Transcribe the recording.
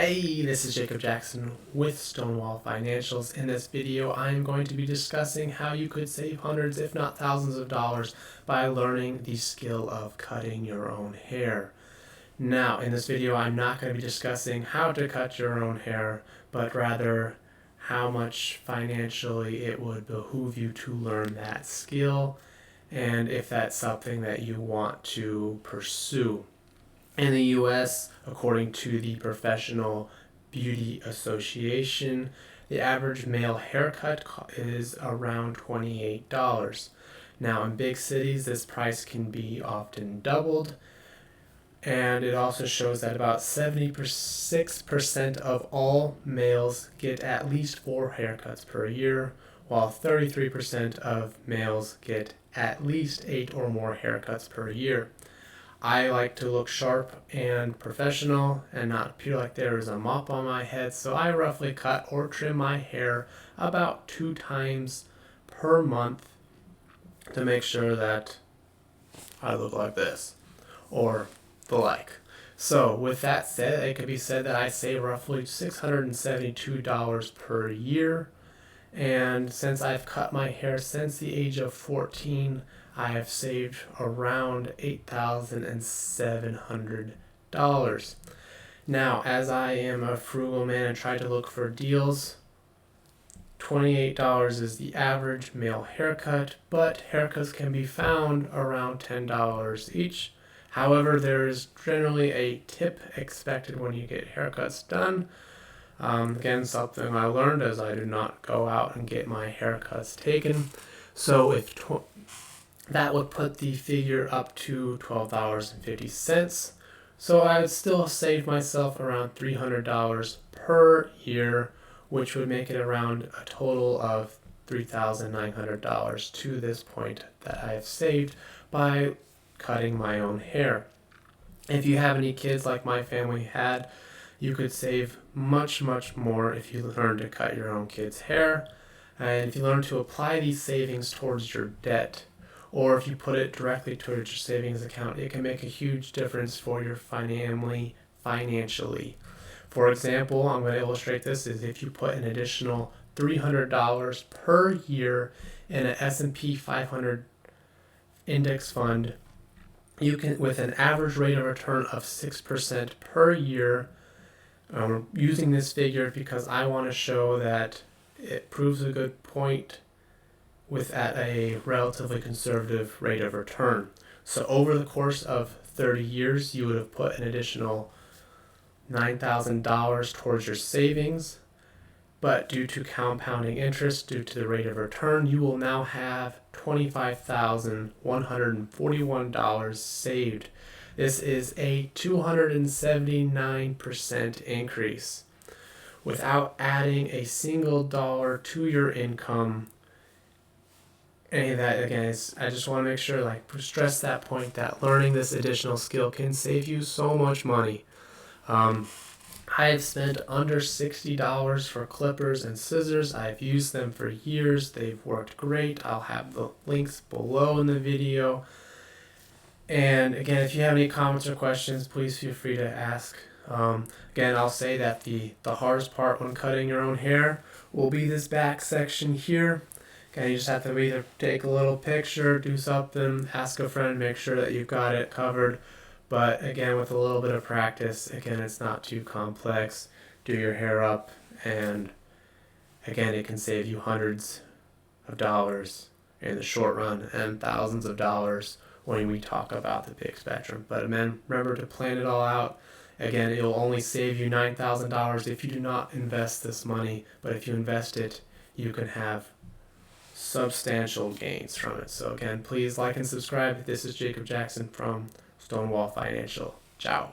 Hey, this is Jacob Jackson with Stonewall Financials. In this video, I'm going to be discussing how you could save hundreds, if not thousands of dollars by learning the skill of cutting your own hair. Now, in this video, I'm not going to be discussing how to cut your own hair, but rather how much financially it would behoove you to learn that skill and if that's something that you want to pursue. In the U.S., according to the Professional Beauty Association, the average male haircut is around $28. Now, in big cities, this price can be often doubled, and it also shows that about 76% of all males get at least 4 haircuts per year, while 33% of males get at least 8 or more haircuts per year. I like to look sharp and professional and not appear like there is a mop on my head, so I roughly cut or trim my hair about 2 times per month to make sure that I look like this or the like. So with that said, it could be said that I save roughly $672 per year, and since I've cut my hair since the age of 14, I have saved around $8,700. Now, as I am a frugal man and try to look for deals, $28 is the average male haircut, but haircuts can be found around $10 each. However, there is generally a tip expected when you get haircuts done. Again, something I learned as I do not go out and get my haircuts taken. So if that would put the figure up to $12.50. So I would still save myself around $300 per year, which would make it around a total of $3,900 to this point that I have saved by cutting my own hair. If you have any kids like my family had, you could save much more if you learn to cut your own kids' hair, and if you learn to apply these savings towards your debt, or if you put it directly towards your savings account, it can make a huge difference for your family financially. For example, I'm going to illustrate this is if you put an additional $300 per year in an S&P 500 index fund, you can, with an average rate of return of 6% per year. I'm using this figure because I want to show that it proves a good point at a relatively conservative rate of return. So over the course of 30 years, you would have put an additional $9,000 towards your savings, but due to compounding interest, due to the rate of return, you will now have $25,141 saved. This is a 279% increase without adding a single dollar to your income. Any of that, again, I just want to make sure, stress that point that learning this additional skill can save you so much money. I have spent under $60 for clippers and scissors. I've used them for years. They've worked great. I'll have the links below in the video. And again, if you have any comments or questions, please feel free to ask. Again, I'll say that the hardest part when cutting your own hair will be this back section here. Okay, you just have to either take a little picture, do something, ask a friend, make sure that you've got it covered. But again, with a little bit of practice, again, it's not too complex. Do your hair up, and again, it can save you hundreds of dollars in the short run and thousands of dollars when we talk about the big spectrum. But man, remember to plan it all out. Again, it will only save you $9,000 if you do not invest this money, but if you invest it, you can have substantial gains from it. So again, please like and subscribe. This is Jacob Jackson from Stonewall Financial. Ciao.